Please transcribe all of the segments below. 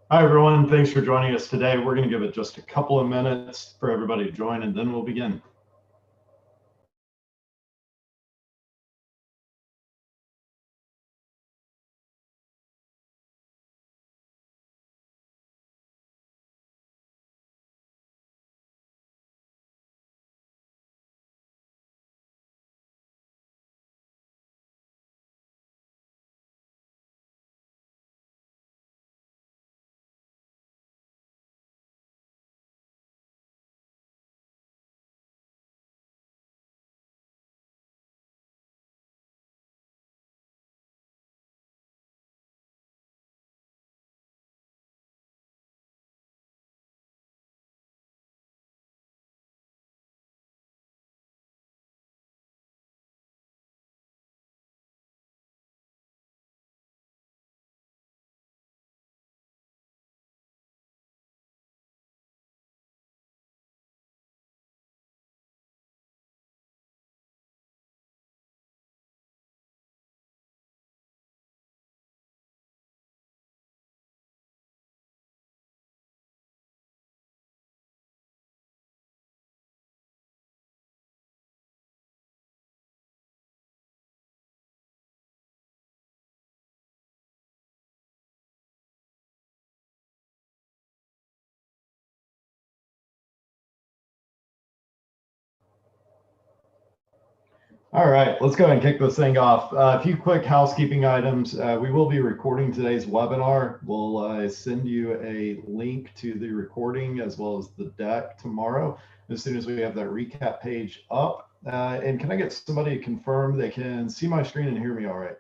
Hi, everyone. Thanks for joining us today. We're going to give it just a couple of minutes for everybody to join, and then we'll begin. All right, let's go ahead and kick this thing off. A few quick housekeeping items. We will be recording today's webinar. We'll send you a link to the recording as well as the deck tomorrow as soon as we have that recap page up. And can I get somebody to confirm they can see my screen and hear me all right?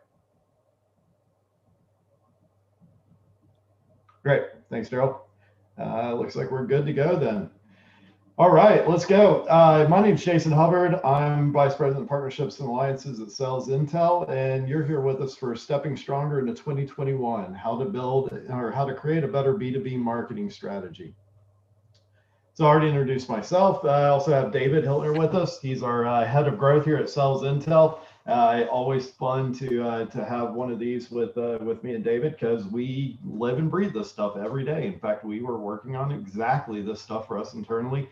Great. Thanks, Daryl. Looks like we're good to go then. All right, let's go. My name is Jason Hubbard. I'm Vice President of Partnerships and Alliances at Sales Intel, and you're here with us for Stepping Stronger into 2021, how to build or how to create a better B2B marketing strategy. So I already introduced myself. I also have David Hiltner with us. He's our head of growth here at Sales Intel. Always fun to have one of these with me and David because we live and breathe this stuff every day. In fact, we were working on exactly this stuff for us internally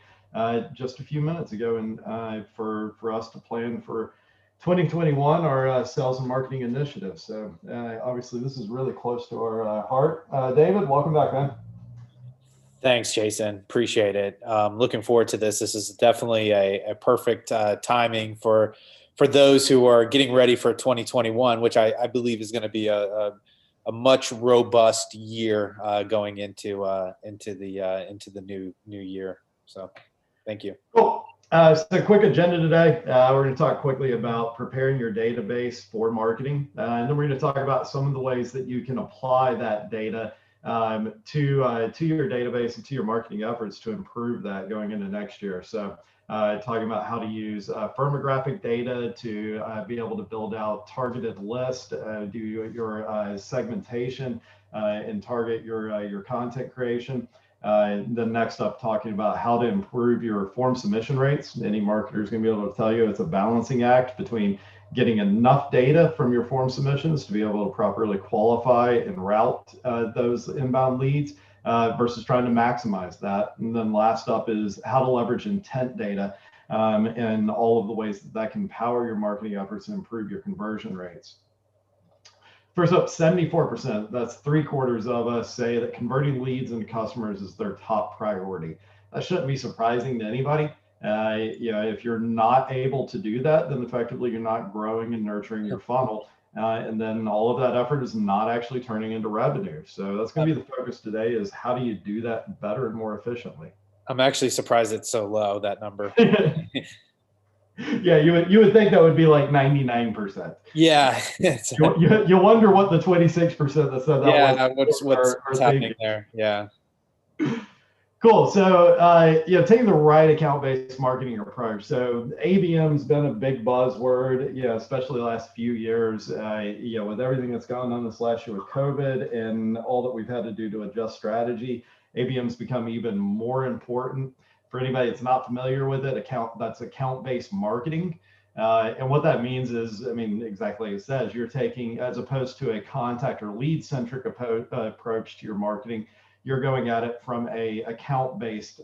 just a few minutes ago, and for us to plan for 2021, our sales and marketing initiative. So obviously, this is really close to our heart. David, welcome back, man. Thanks, Jason. Appreciate it. Looking forward to this. This is definitely a perfect timing for those who are getting ready for 2021, which I believe is going to be a much robust year going into the new year. So, thank you. Cool. So a quick agenda today. We're going to talk quickly about preparing your database for marketing. And then we're going to talk about some of the ways that you can apply that data to your database and to your marketing efforts to improve that going into next year. So talking about how to use firmographic data to be able to build out targeted lists, do your segmentation, and target your content creation. Then next up, talking about how to improve your form submission rates. Any marketer is going to be able to tell you it's a balancing act between getting enough data from your form submissions to be able to properly qualify and route those inbound leads versus trying to maximize that. And then last up is how to leverage intent data and all of the ways that can power your marketing efforts and improve your conversion rates. First up, 74%, that's 3/4 of us say that converting leads into customers is their top priority. That shouldn't be surprising to anybody. If you're not able to do that, then effectively you're not growing and nurturing your funnel. And then all of that effort is not actually turning into revenue. So that's going to be the focus today is how do you do that better and more efficiently? I'm actually surprised it's so low, that number. Yeah, you would think that would be like 99%. Yeah. you wonder what the 26% that said that was. What's happening there? Yeah. Cool. So, taking the right account-based marketing approach. So, ABM's been a big buzzword, especially the last few years. With everything that's gone on this last year with COVID and all that we've had to do to adjust strategy, ABM's become even more important. For anybody that's not familiar with it, that's account-based marketing. And what that means is, exactly as it says, you're taking, as opposed to a contact or lead-centric approach to your marketing, you're going at it from a account-based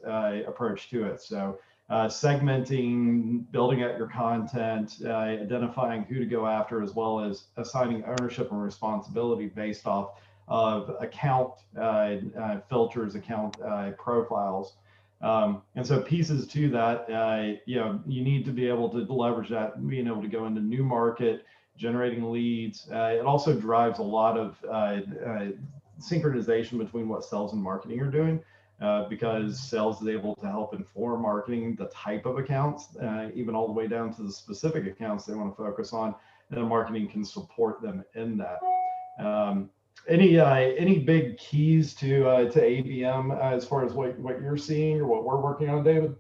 approach to it. So segmenting, building out your content, identifying who to go after, as well as assigning ownership and responsibility based off of account filters, account profiles. And so pieces to that, you need to be able to leverage that, being able to go into new market, generating leads. It also drives a lot of synchronization between what sales and marketing are doing, because sales is able to help inform marketing the type of accounts, even all the way down to the specific accounts they want to focus on, and then marketing can support them in that. Any big keys to ABM as far as what you're seeing or what we're working on, David?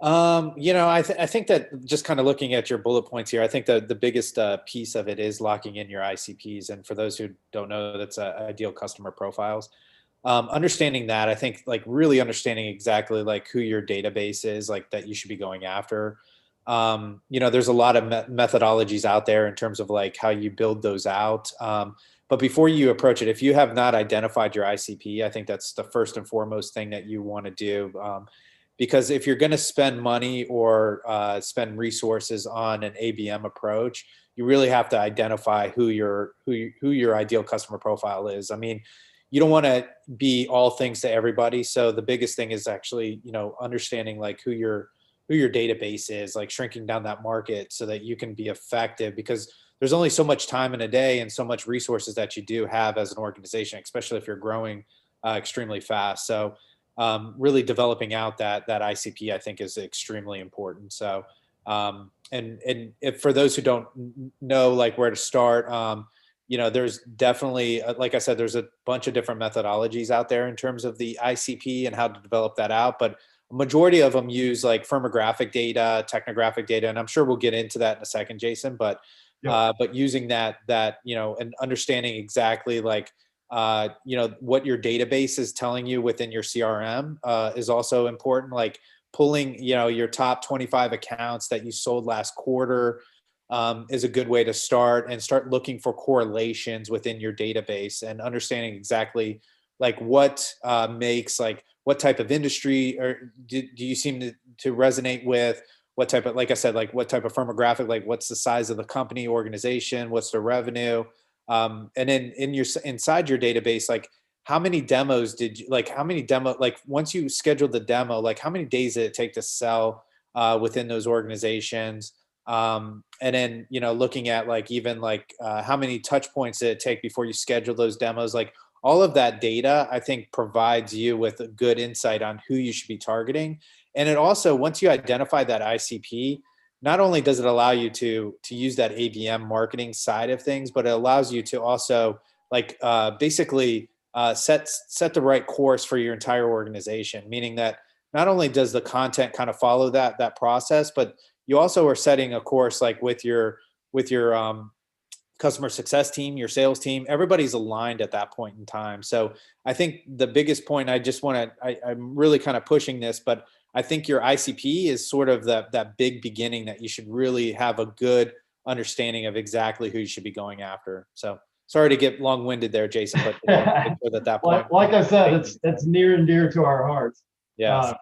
I think that just kind of looking at your bullet points here, I think that the biggest piece of it is locking in your ICPs. And for those who don't know, that's ideal customer profiles. Understanding that, I think like really understanding exactly like who your database is, like that you should be going after. There's a lot of methodologies out there in terms of like how you build those out. But before you approach it, if you have not identified your ICP, I think that's the first and foremost thing that you want to do. Because if you're going to spend money or spend resources on an ABM approach, you really have to identify who your ideal customer profile is. I mean, you don't want to be all things to everybody. So the biggest thing is actually, understanding like who your database is, like shrinking down that market so that you can be effective, because there's only so much time in a day and so much resources that you do have as an organization, especially if you're growing extremely fast. So really developing out that ICP, I think, is extremely important. So, and if for those who don't know, like where to start, there's definitely, like I said, there's a bunch of different methodologies out there in terms of the ICP and how to develop that out. But a majority of them use like firmographic data, technographic data, and I'm sure we'll get into that in a second, Jason. But using that, and understanding exactly like, what your database is telling you within your CRM is also important. Like pulling, your top 25 accounts that you sold last quarter is a good way to start, and start looking for correlations within your database and understanding exactly like what makes, like what type of industry or do you seem to resonate with, what type of, like I said, like what type of firmographic, like what's the size of the company, organization, what's the revenue, and then inside your database, like how many demos like once you scheduled the demo, like how many days did it take to sell within those organizations, and then looking at like even like how many touch points did it take before you schedule those demos. Like all of that data, I think, provides you with a good insight on who you should be targeting. And it also, once you identify that ICP, not only does it allow you to use that ABM marketing side of things, but it allows you to also like basically set the right course for your entire organization. Meaning that not only does the content kind of follow that process, but you also are setting a course like with your customer success team, your sales team, everybody's aligned at that point in time. So I think the biggest point I'm really kind of pushing this, but I think your ICP is sort of that big beginning that you should really have a good understanding of exactly who you should be going after. So sorry to get long-winded there, Jason, but make sure that point. Like I said, it's near and dear to our hearts. Yes.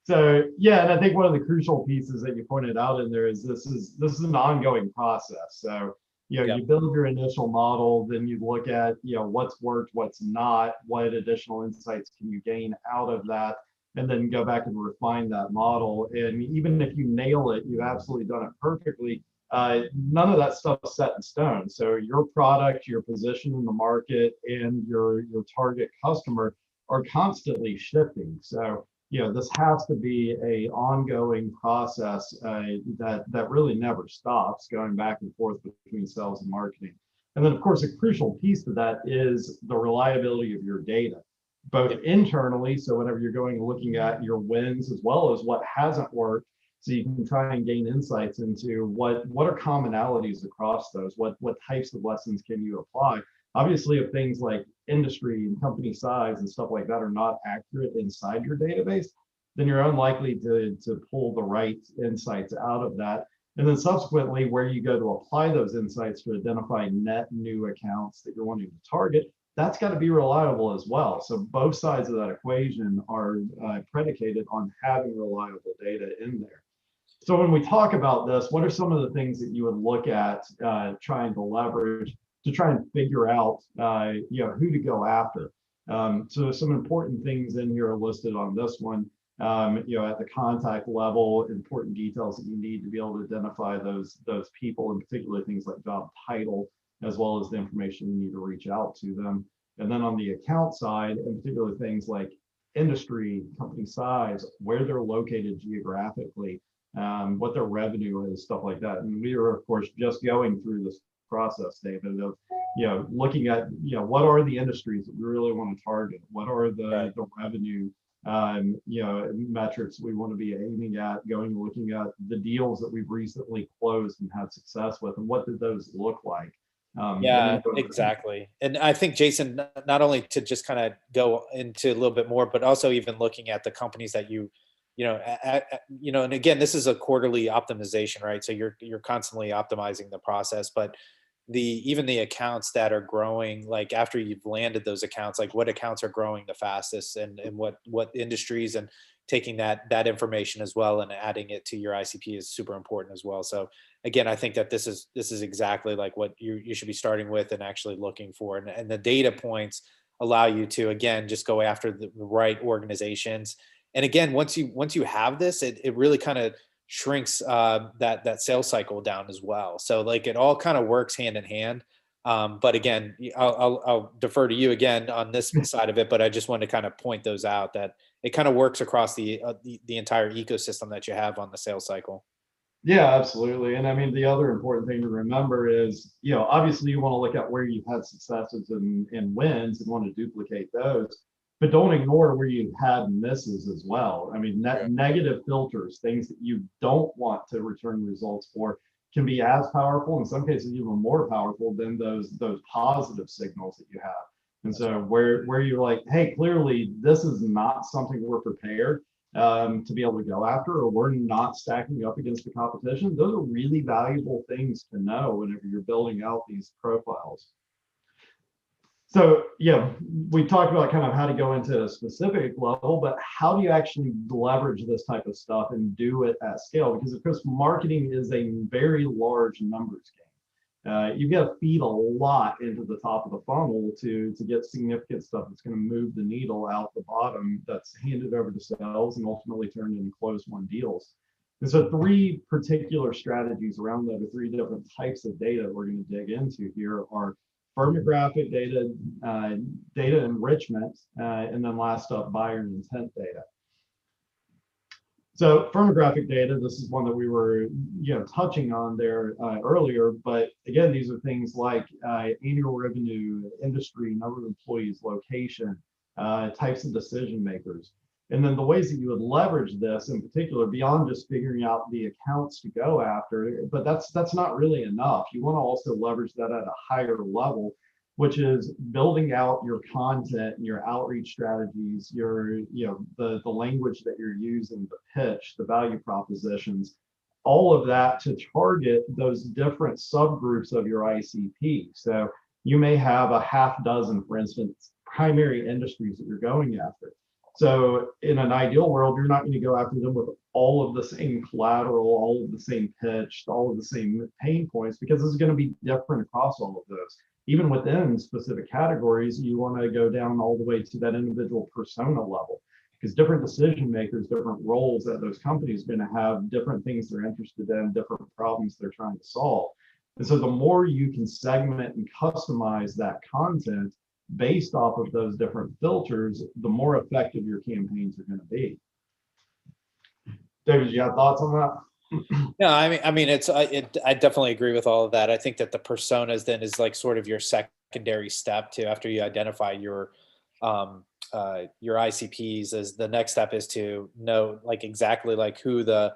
And I think one of the crucial pieces that you pointed out in there is this is an ongoing process. So you build your initial model, then you look at what's worked, what's not, what additional insights can you gain out of that, and then go back and refine that model. And even if you nail it, you've absolutely done it perfectly. None of that stuff is set in stone. So your product, your position in the market, and your target customer are constantly shifting. So this has to be a ongoing process that really never stops, going back and forth between sales and marketing. And then, of course, a crucial piece to that is the reliability of your data, both internally. So whenever you're going and looking at your wins as well as what hasn't worked, so you can try and gain insights into what are commonalities across those, what types of lessons can you apply. Obviously, if things like industry and company size and stuff like that are not accurate inside your database, then you're unlikely to pull the right insights out of that. And then subsequently, where you go to apply those insights to identify net new accounts that you're wanting to target, that's got to be reliable as well. So both sides of that equation are predicated on having reliable data in there. So when we talk about this, what are some of the things that you would look at trying to leverage to try and figure out who to go after? So some important things in here are listed on this one. At the contact level, important details that you need to be able to identify those people, in particular things like job title, as well as the information you need to reach out to them. And then on the account side, in particular things like industry, company size, where they're located geographically, what their revenue is, stuff like that. And we are, of course, just going through this process, David, of looking at what are the industries that we really want to target, what are the revenue metrics we want to be aiming at, looking at the deals that we've recently closed and had success with, and what did those look like. Yeah, exactly. And I think, Jason, not only to just kind of go into a little bit more, but also even looking at the companies that and again, this is a quarterly optimization, right? So you're constantly optimizing the process, but even the accounts that are growing, like after you've landed those accounts, like what accounts are growing the fastest, and what industries, and taking that information as well and adding it to your ICP is super important as well. So again, I think that this is exactly like what you should be starting with and actually looking for, and the data points allow you to, again, just go after the right organizations. And again, once you have this, it really kind of shrinks that sales cycle down as well. So like it all kind of works hand in hand. But again, I'll defer to you again on this side of it, but I just want to kind of point those out, that it kind of works across the entire ecosystem that you have on the sales cycle. Yeah, absolutely. And I mean, the other important thing to remember is, obviously you want to look at where you've had successes and wins and want to duplicate those, but don't ignore where you've had misses as well. I mean, negative filters, things that you don't want to return results for, can be as powerful, in some cases even more powerful than those positive signals that you have. And so where you're like, hey, clearly this is not something we're prepared to be able to go after, or we're not stacking up against the competition. Those are really valuable things to know whenever you're building out these profiles. So we talked about kind of how to go into a specific level, but how do you actually leverage this type of stuff and do it at scale? Because of course, marketing is a very large numbers game. You've got to feed a lot into the top of the funnel to get significant stuff that's going to move the needle out the bottom, that's handed over to sales and ultimately turned into closed won deals. And so 3 particular strategies around that, or 3 different types of data we're going to dig into here, are firmographic data, data enrichment, and then last up, buyer intent data. So firmographic data, this is one that we were touching on there earlier, but again, these are things like annual revenue, industry, number of employees, location, types of decision makers. And then the ways that you would leverage this in particular, beyond just figuring out the accounts to go after, but that's not really enough. You want to also leverage that at a higher level, which is building out your content and your outreach strategies, your the language that you're using, the pitch, the value propositions, all of that to target those different subgroups of your ICP. So you may have a half dozen, for instance, primary industries that you're going after. So in an ideal world, you're not going to go after them with all of the same collateral, all of the same pitch, all of the same pain points, because it's going to be different across all of those. Even within specific categories, you want to go down all the way to that individual persona level, because different decision makers, different roles at those companies are going to have different things they're interested in, different problems they're trying to solve. And so the more you can segment and customize that content based off of those different filters, the more effective your campaigns are going to be. David, you have thoughts on that? No, I mean, I definitely agree with all of that. I think that the personas then is like sort of your secondary step to, after you identify your ICPs, is the next step is to know like exactly like who the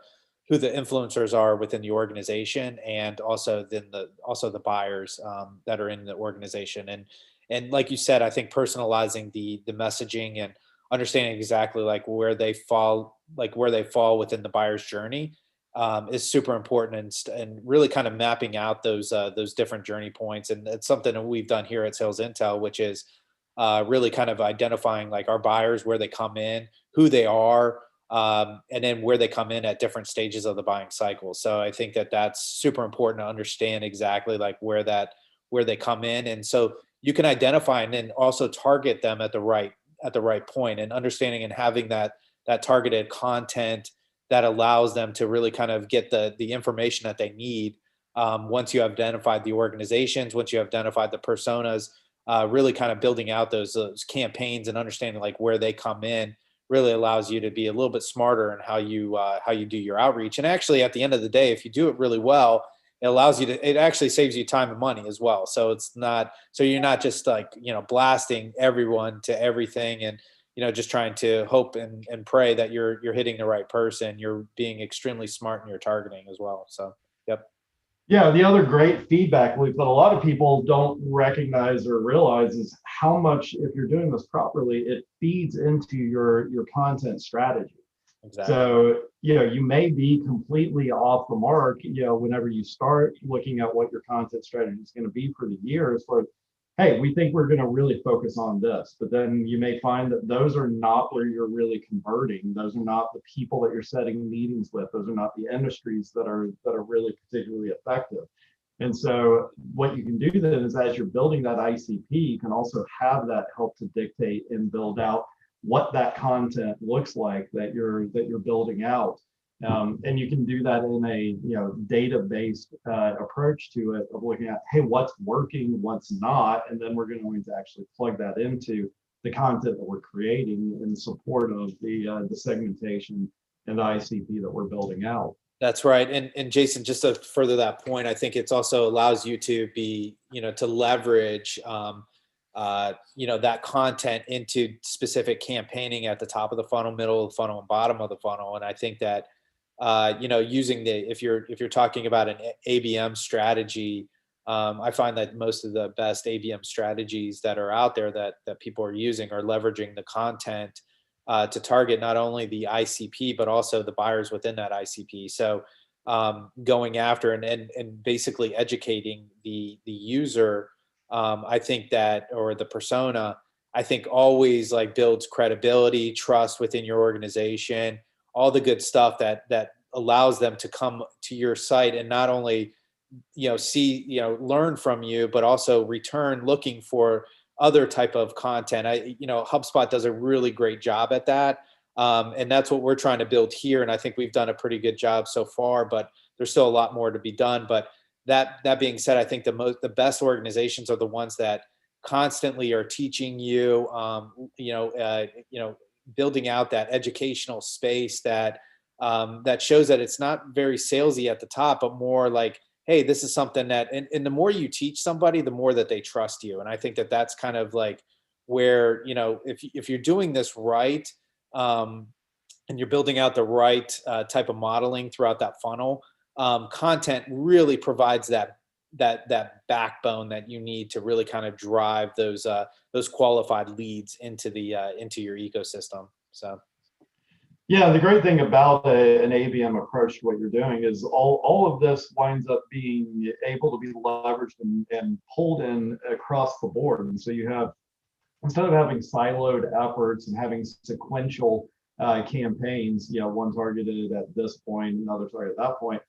influencers are within the organization, and also then the buyers that are in the organization. And like you said, I think personalizing the messaging and understanding exactly like where they fall within the buyer's journey is super important, and really kind of mapping out those different journey points. And it's something that we've done here at Sales Intel, which is really kind of identifying like our buyers, where they come in, who they are, and then where they come in at different stages of the buying cycle. So I think that that's super important to understand exactly like where they come in, and so you can identify and then also target them at the right point, and understanding and having that targeted content that allows them to really kind of get the information that they need. Once you have identified the organizations, once you have identified the personas, really kind of building out those campaigns and understanding like where they come in really allows you to be a little bit smarter in how you do your outreach. And actually, at the end of the day, if you do it really well, it actually saves you time and money as well. So you're not just like, blasting everyone to everything, and just trying to hope and pray that you're hitting the right person. You're being extremely smart in your targeting as well. So, yep. Yeah, the other great feedback loop that a lot of people don't recognize or realize is how much, if you're doing this properly, it feeds into your content strategy. Exactly. So, you may be completely off the mark, whenever you start looking at what your content strategy is going to be for the year, as far as, hey, we think we're going to really focus on this, but then you may find that those are not where you're really converting. Those are not the people that you're setting meetings with. Those are not the industries that are really particularly effective. And so what you can do then is, as you're building that ICP, you can also have that help to dictate and build out what that content looks like that you're building out. And you can do that in a data-based approach to it, of looking at, hey, what's working, what's not, and then we're going to actually plug that into the content that we're creating in support of the segmentation and the ICP that we're building out. That's right. And Jason, just to further that point, I think it's also allows you to be, to leverage, that content into specific campaigning at the top of the funnel, middle of the funnel, and bottom of the funnel. And I think that, using if you're talking about an ABM strategy, I find that most of the best ABM strategies that are out there that people are using are leveraging the content to target not only the ICP, but also the buyers within that ICP. So going after and basically educating the user, I think that, or the persona, I think always like builds credibility, trust within your organization, all the good stuff that allows them to come to your site and not only see, learn from you, but also return looking for other type of content. HubSpot does a really great job at that. And that's what we're trying to build here. And I think we've done a pretty good job so far, but there's still a lot more to be done. But that being said, I think the best organizations are the ones that constantly are teaching you, building out that educational space that shows that it's not very salesy at the top, but more like, hey, this is something that, and the more you teach somebody, the more that they trust you. And I think that that's kind of like where, if you're doing this right, and you're building out the right type of modeling throughout that funnel, content really provides that backbone that you need to really kind of drive those qualified leads into your ecosystem. So. Yeah, the great thing about an ABM approach to what you're doing is all of this winds up being able to be leveraged and pulled in across the board. And so you have, instead of having siloed efforts and having sequential campaigns, one targeted at this point, another targeted at that point,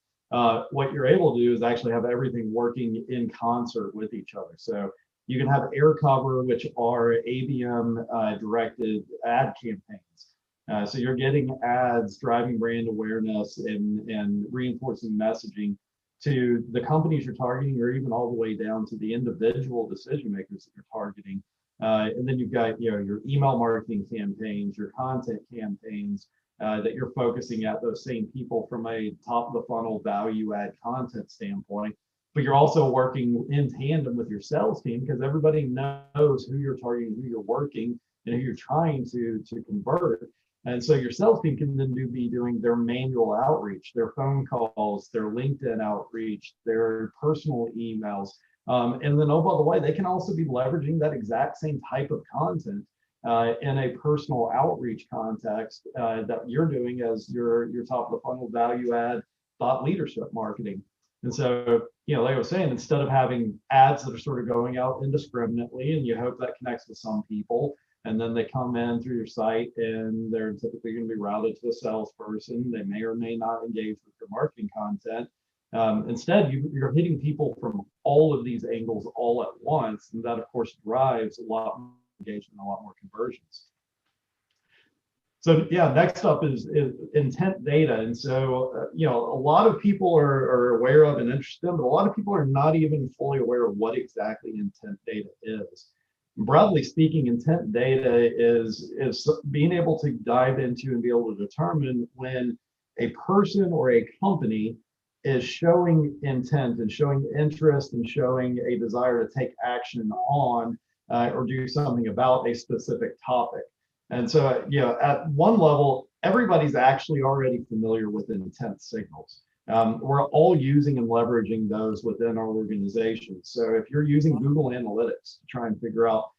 what you're able to do is actually have everything working in concert with each other. So you can have air cover, which are ABM directed ad campaigns. So you're getting ads, driving brand awareness, and reinforcing messaging to the companies you're targeting, or even all the way down to the individual decision makers that you're targeting. And then you've got your email marketing campaigns, your content campaigns that you're focusing at those same people from a top of the funnel value add content standpoint. But you're also working in tandem with your sales team, because everybody knows who you're targeting, who you're working, and who you're trying to convert. And so your sales team can then be doing their manual outreach, their phone calls, their LinkedIn outreach, their personal emails. And then, oh, by the way, they can also be leveraging that exact same type of content in a personal outreach context that you're doing as your top of the funnel value add thought leadership marketing. And so, like I was saying, instead of having ads that are sort of going out indiscriminately and you hope that connects with some people, and then they come in through your site and they're typically going to be routed to a salesperson. They may or may not engage with your marketing content. Instead, you're hitting people from all of these angles all at once. And that, of course, drives a lot more engagement, a lot more conversions. So yeah, next up is intent data. And so, a lot of people are aware of and interested in, but a lot of people are not even fully aware of what exactly intent data is. Broadly speaking, intent data is being able to dive into and be able to determine when a person or a company is showing intent and showing interest and showing a desire to take action on or do something about a specific topic. And so, at one level, everybody's actually already familiar with intent signals. We're all using and leveraging those within our organization. So if you're using Google Analytics to try and figure out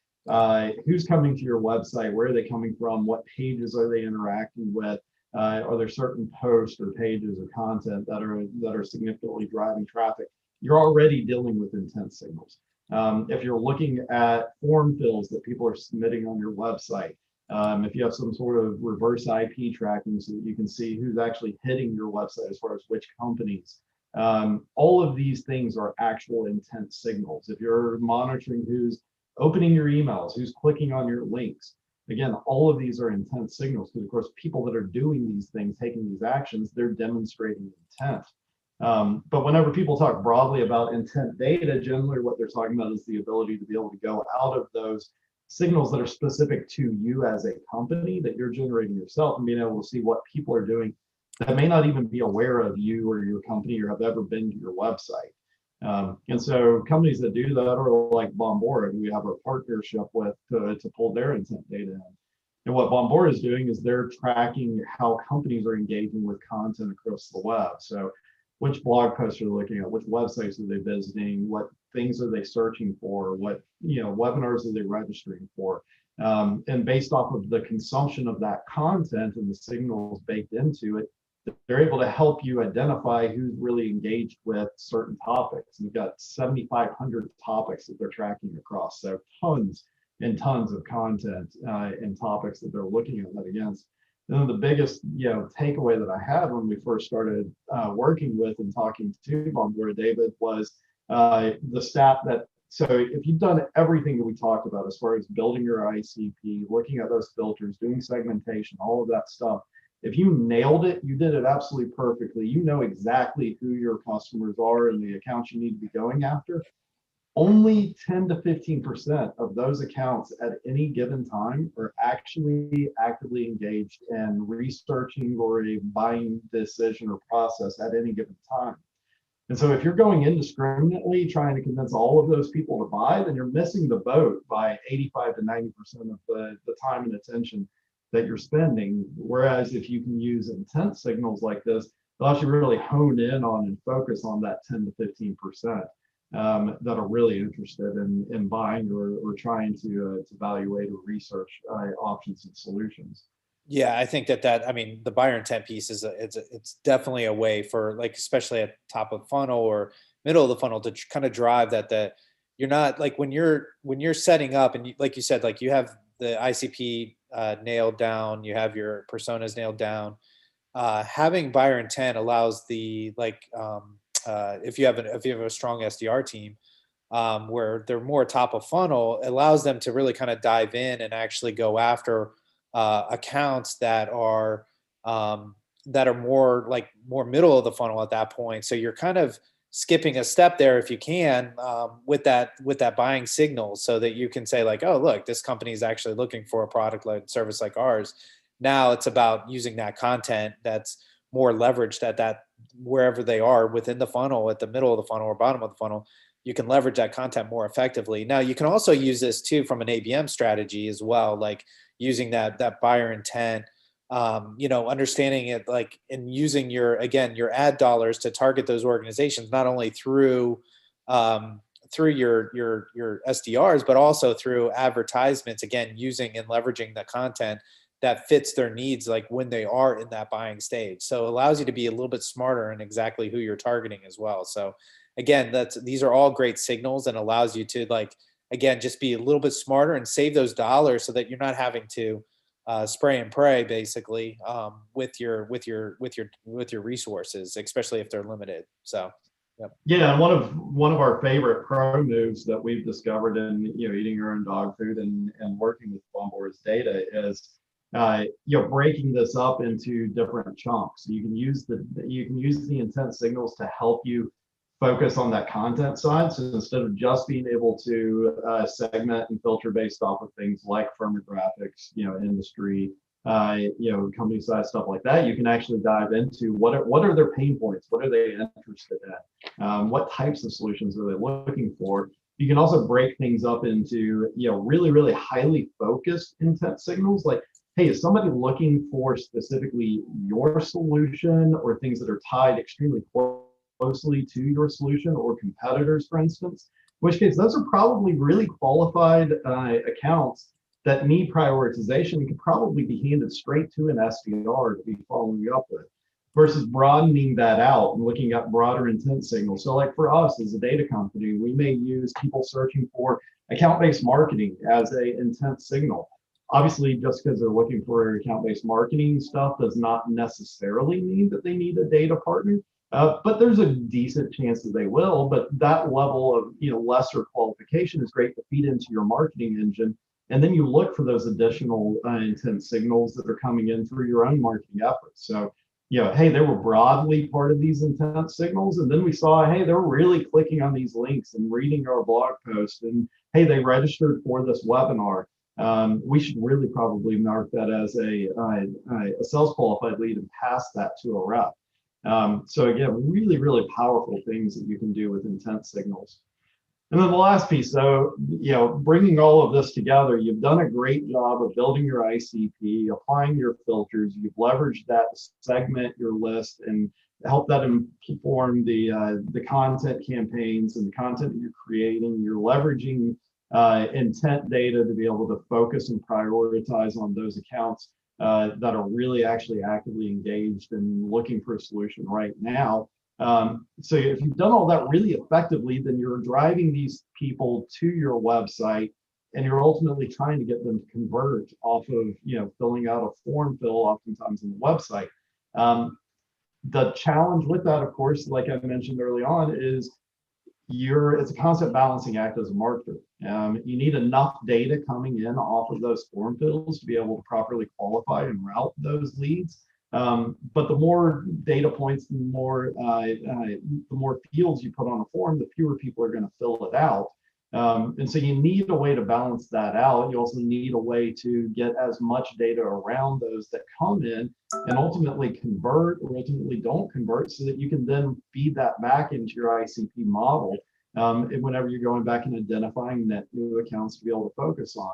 who's coming to your website, where are they coming from, what pages are they interacting with, are there certain posts or pages or content that are significantly driving traffic, you're already dealing with intent signals. If you're looking at form fills that people are submitting on your website, if you have some sort of reverse IP tracking so that you can see who's actually hitting your website as far as which companies, all of these things are actual intent signals. If you're monitoring who's opening your emails, who's clicking on your links, again, all of these are intent signals because, of course, people that are doing these things, taking these actions, they're demonstrating intent. But whenever people talk broadly about intent data, generally what they're talking about is the ability to be able to go out of those signals that are specific to you as a company that you're generating yourself and being able to see what people are doing that may not even be aware of you or your company or have ever been to your website. And so companies that do that are like Bombora, we have a partnership with to pull their intent data in. And what Bombora is doing is they're tracking how companies are engaging with content across the web. So which blog posts are they looking at, which websites are they visiting, what things are they searching for, what webinars are they registering for, and based off of the consumption of that content and the signals baked into it, they're able to help you identify who's really engaged with certain topics. And you've got 7,500 topics that they're tracking across, so tons and tons of content and topics that they're looking at that against. And then the biggest takeaway that I had when we first started working with and talking to Bombora, David, was the stat that, so if you've done everything that we talked about as far as building your ICP, looking at those filters, doing segmentation, all of that stuff, if you nailed it, you did it absolutely perfectly, you know exactly who your customers are and the accounts you need to be going after, only 10 to 15% of those accounts at any given time are actually actively engaged in researching or a buying decision or process at any given time. And so if you're going indiscriminately trying to convince all of those people to buy, then you're missing the boat by 85 to 90% of the time and attention that you're spending. Whereas if you can use intent signals like this, they'll actually really hone in on and focus on that 10 to 15%. That are really interested in buying or trying to evaluate or research options and solutions. Yeah, I think I mean, the buyer intent piece is it's definitely a way for, like, especially at top of funnel or middle of the funnel, to kind of drive that you're not, like, when you're setting up and like you said, like, you have the ICP nailed down, you have your personas nailed down. Having buyer intent allows if you have a strong SDR team, where they're more top of funnel, allows them to really kind of dive in and actually go after accounts that are more middle of the funnel at that point. So you're kind of skipping a step there if you can, with that buying signal, so that you can say, like, oh, look, this company is actually looking for a product like service like ours. Now it's about using that content that's more leveraged at that, wherever they are within the funnel, at the middle of the funnel or bottom of the funnel. You can leverage that content more effectively. Now you can also use this too from an ABM strategy as well, like using that buyer intent, understanding it, like, and using your ad dollars to target those organizations, not only through your SDRs, but also through advertisements, again, using and leveraging the content that fits their needs, like when they are in that buying stage. So it allows you to be a little bit smarter in exactly who you're targeting as well. So again, these are all great signals, and allows you to, like, again, just be a little bit smarter and save those dollars so that you're not having to spray and pray basically, with your resources, especially if they're limited. So, yep. Yeah, and one of our favorite pro moves that we've discovered in eating your own dog food and working with Bombord's data is breaking this up into different chunks. You can use the intent signals to help you focus on that content side. So instead of just being able to segment and filter based off of things like firmographics, industry, company size, stuff like that, you can actually dive into what are their pain points, what are they interested in, what types of solutions are they looking for. You can also break things up into really, really highly focused intent signals, like, hey, is somebody looking for specifically your solution or things that are tied extremely closely to your solution or competitors, for instance, in which case those are probably really qualified accounts that need prioritization and could probably be handed straight to an SDR to be following you up with, versus broadening that out and looking at broader intent signals. So like for us as a data company, we may use people searching for account-based marketing as a intent signal. Obviously, just because they're looking for account-based marketing stuff does not necessarily mean that they need a data partner. But there's a decent chance that they will. But that level of lesser qualification is great to feed into your marketing engine, and then you look for those additional intent signals that are coming in through your own marketing efforts. So hey, they were broadly part of these intent signals, and then we saw, hey, they're really clicking on these links and reading our blog post, and hey, they registered for this webinar. We should really probably mark that as a sales qualified lead and pass that to a rep. So again, really, really powerful things that you can do with intent signals. And then the last piece, so bringing all of this together, you've done a great job of building your ICP, applying your filters. You've leveraged that to segment your list and help that inform the content campaigns and the content that you're creating. You're leveraging intent data to be able to focus and prioritize on those accounts that are really actually actively engaged and looking for a solution right now. So if you've done all that really effectively, then you're driving these people to your website, and you're ultimately trying to get them to convert off of filling out a form fill oftentimes on the website. The challenge with that, of course, like I mentioned early on, is it's a constant balancing act as a marketer. You need enough data coming in off of those form fills to be able to properly qualify and route those leads. But the more data points, the more fields you put on a form, the fewer people are going to fill it out. And so you need a way to balance that out. You also need a way to get as much data around those that come in and ultimately convert or ultimately don't convert, so that you can then feed that back into your ICP model whenever you're going back and identifying net new accounts to be able to focus on.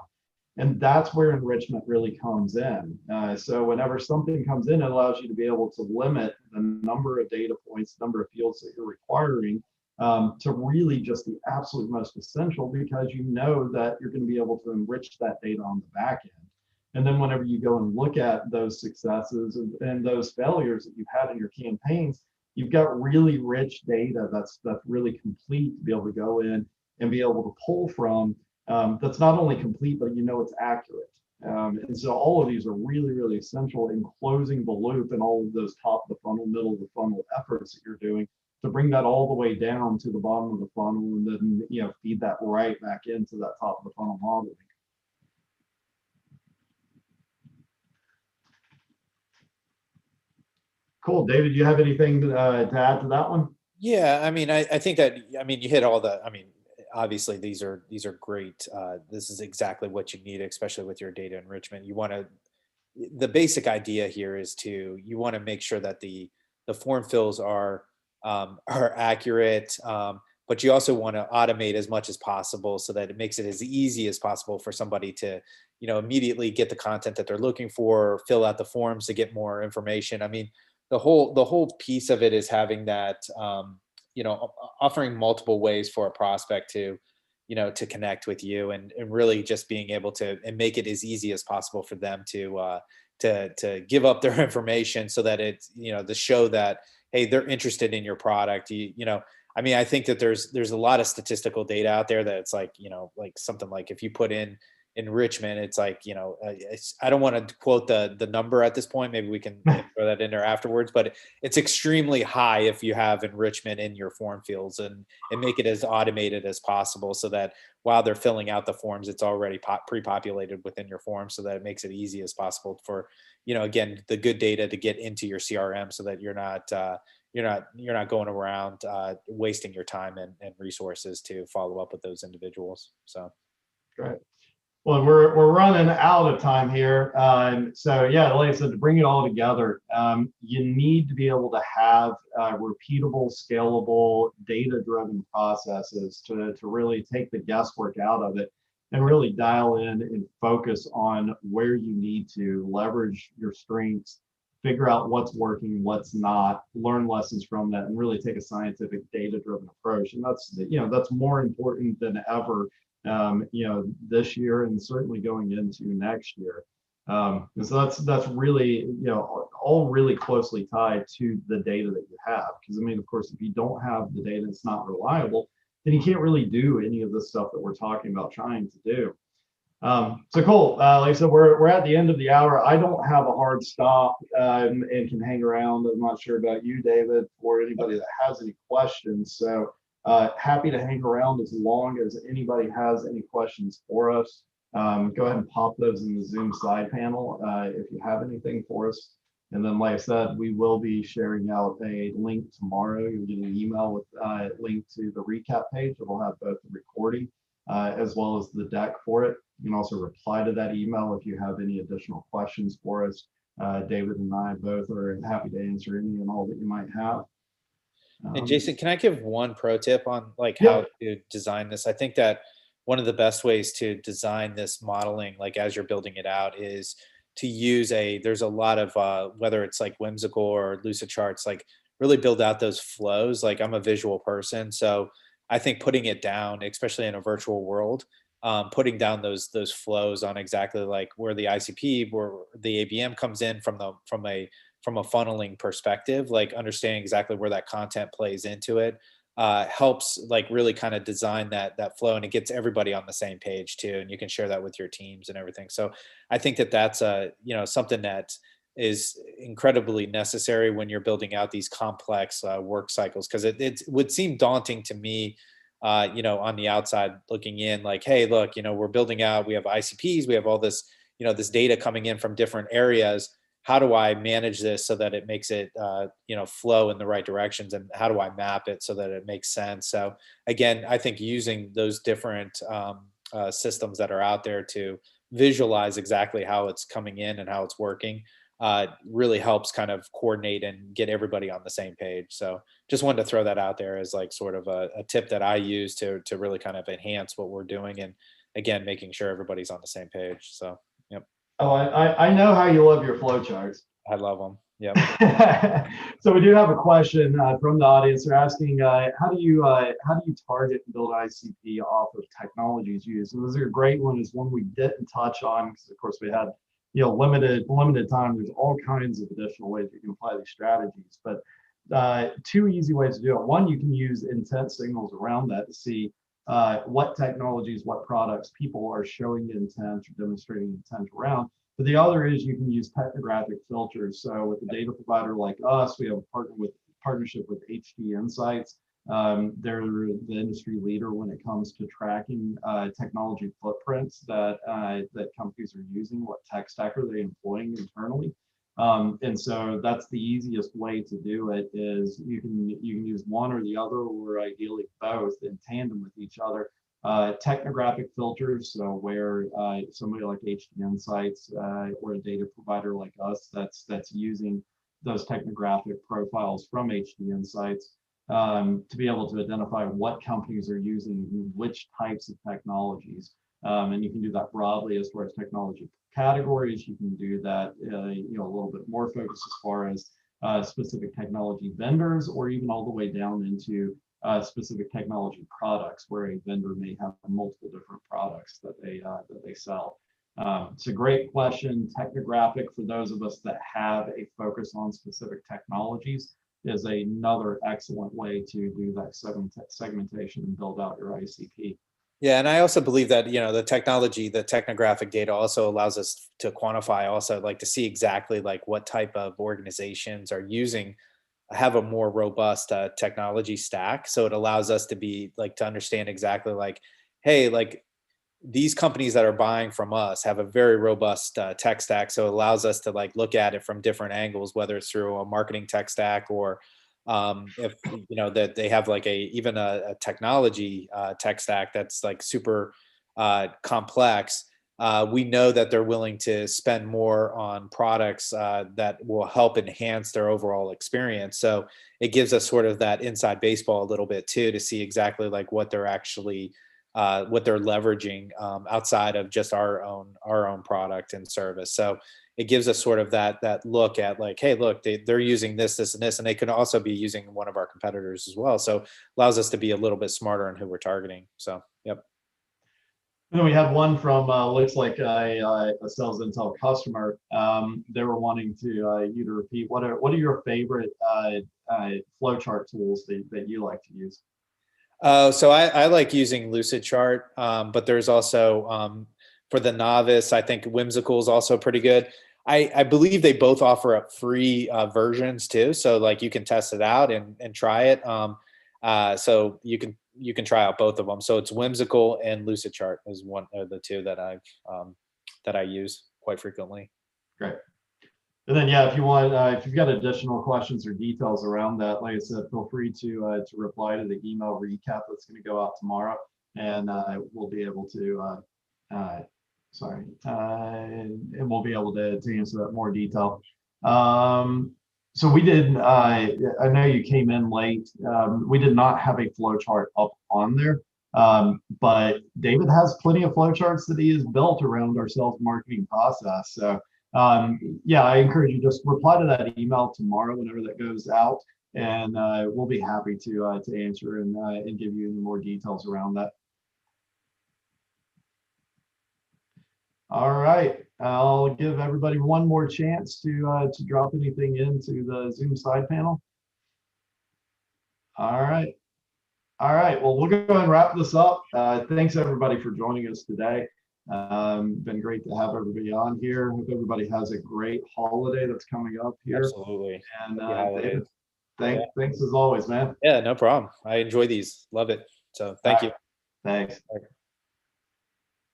And that's where enrichment really comes in. So whenever something comes in, it allows you to be able to limit the number of data points, number of fields that you're requiring to really just the absolute most essential, because you know that you're going to be able to enrich that data on the back end. And then whenever you go and look at those successes and those failures that you've had in your campaigns, you've got really rich data that's really complete to be able to go in and be able to pull from. That's not only complete, but it's accurate. And so all of these are really, really essential in closing the loop and all of those top of the funnel, middle of the funnel efforts that you're doing to bring that all the way down to the bottom of the funnel, and then feed that right back into that top of the funnel modeling. Cool. David, do you have anything to add to that one? Yeah, I think that, you hit all the, obviously these are great. This is exactly what you need, especially with your data enrichment. The basic idea here is you want to make sure that the form fills are accurate, but you also want to automate as much as possible so that it makes it as easy as possible for somebody to, immediately get the content that they're looking for, fill out the forms to get more information. The whole piece of it is having that, offering multiple ways for a prospect to, to connect with you, and really just being able to and make it as easy as possible for them to give up their information so that it's, to show that, hey, they're interested in your product. I mean, I think that there's a lot of statistical data out there that it's like, like something like if you put in enrichment, it's like, I don't want to quote the number at this point. Maybe we can throw that in there afterwards, but it's extremely high if you have enrichment in your form fields, and make it as automated as possible so that while they're filling out the forms, it's already pre-populated within your form, so that it makes it easy as possible for, again, the good data to get into your CRM, so that you're not going around wasting your time and resources to follow up with those individuals. So great. Well, we're running out of time here. So yeah, like I said, to bring it all together, you need to be able to have repeatable, scalable, data-driven processes to really take the guesswork out of it and really dial in and focus on where you need to leverage your strengths, figure out what's working, what's not, learn lessons from that, and really take a scientific, data-driven approach. And that's more important than ever. This year and certainly going into next year. And so that's really, all really closely tied to the data that you have. Because I mean, of course, if you don't have the data, it's not reliable, then you can't really do any of the stuff that we're talking about trying to do. So cool. Like I said, we're at the end of the hour. I don't have a hard stop and can hang around. I'm not sure about you, David, or anybody that has any questions. So happy to hang around as long as anybody has any questions for us. Go ahead and pop those in the Zoom side panel if you have anything for us. And then, like I said, we will be sharing out a link tomorrow. You'll get an email with a link to the recap page. It will have both the recording as well as the deck for it. You can also reply to that email if you have any additional questions for us. David and I both are happy to answer any and all that you might have. And Jason, can I give one pro tip on like how to design this? I think that one of the best ways to design this modeling, like as you're building it out, is to use there's a lot of, whether it's like Whimsical or Lucidcharts, like really build out those flows. Like I'm a visual person, so I think putting it down, especially in a virtual world, putting down those flows on exactly like where the ICP, where the ABM comes in from a funneling perspective, like understanding exactly where that content plays into it, helps like really kind of design that flow, and it gets everybody on the same page too. And you can share that with your teams and everything. So I think that's something that is incredibly necessary when you're building out these complex work cycles, because it would seem daunting to me, on the outside looking in, like, hey, look, we're building out, we have ICPs, we have all this, this data coming in from different areas. How do I manage this so that it makes it, flow in the right directions? And how do I map it so that it makes sense? So again, I think using those different systems that are out there to visualize exactly how it's coming in and how it's working really helps kind of coordinate and get everybody on the same page. So just wanted to throw that out there as like sort of a tip that I use to really kind of enhance what we're doing. And again, making sure everybody's on the same page. So, yep. Oh, I know how you love your flowcharts. I love them. Yep. So we do have a question from the audience. They're asking, how do you target and build ICP off of technologies used? And this is a great one. Is one we didn't touch on because, of course, we had limited time. There's all kinds of additional ways you can apply these strategies, but two easy ways to do it. One, you can use intent signals around that to see what technologies, what products people are showing intent or demonstrating intent around. But the other is you can use technographic filters. So with a data provider like us, we have a partnership with HD Insights. They're the industry leader when it comes to tracking technology footprints that companies are using. What tech stack are they employing internally? And so that's the easiest way to do it. Is you can use one or the other, or ideally both, in tandem with each other. Technographic filters, so where somebody like HD Insights or a data provider like us that's using those technographic profiles from HD Insights to be able to identify what companies are using which types of technologies. And you can do that broadly as far as technology categories. You can do that a little bit more focused as far as specific technology vendors, or even all the way down into specific technology products, where a vendor may have multiple different products that they sell. It's a great question. Technographic, for those of us that have a focus on specific technologies, is another excellent way to do that segmentation and build out your ICP. Yeah, and I also believe that, you know, the technology, the technographic data also allows us to quantify, also like to see exactly like what type of organizations are using, have a more robust technology stack. So it allows us to be like to understand exactly like, hey, like these companies that are buying from us have a very robust tech stack. So it allows us to like look at it from different angles, whether it's through a marketing tech stack, or if you know that they have like even a technology tech stack that's like super complex. We know that they're willing to spend more on products that will help enhance their overall experience. So it gives us sort of that inside baseball a little bit too, to see exactly like what they're actually what they're leveraging outside of just our own product and service. So it gives us sort of that look at like, hey, look, they're using this, this, and this, and they could also be using one of our competitors as well. So allows us to be a little bit smarter on who we're targeting. So, yep. And then we have one from looks like a sales intel customer. They were wanting to you to repeat what are your favorite flowchart tools that you like to use? So I like using Lucidchart, but there's also for the novice, I think Whimsical is also pretty good. I believe they both offer up free versions too, so like you can test it out and try it. So you can try out both of them. So it's Whimsical and Lucidchart is one of the two that I use quite frequently. Great. And then, yeah, if you want, if you've got additional questions or details around that, like I said, feel free to reply to the email recap that's going to go out tomorrow, and we'll be able to, and we'll be able to answer that more detail. So we did, I know you came in late. We did not have a flowchart up on there, but David has plenty of flowcharts that he has built around our sales marketing process. So yeah, I encourage you, just reply to that email tomorrow whenever that goes out, and we'll be happy to answer and give you any more details around that. All right, I'll give everybody one more chance to drop anything into the Zoom side panel. All right. All right, well, we'll go and wrap this up. Thanks everybody for joining us today. Been great to have everybody on here. Hope everybody has a great holiday that's coming up here. Absolutely. And David, thanks as always, man. Yeah, no problem. I enjoy these. Love it. So thank you. Thanks.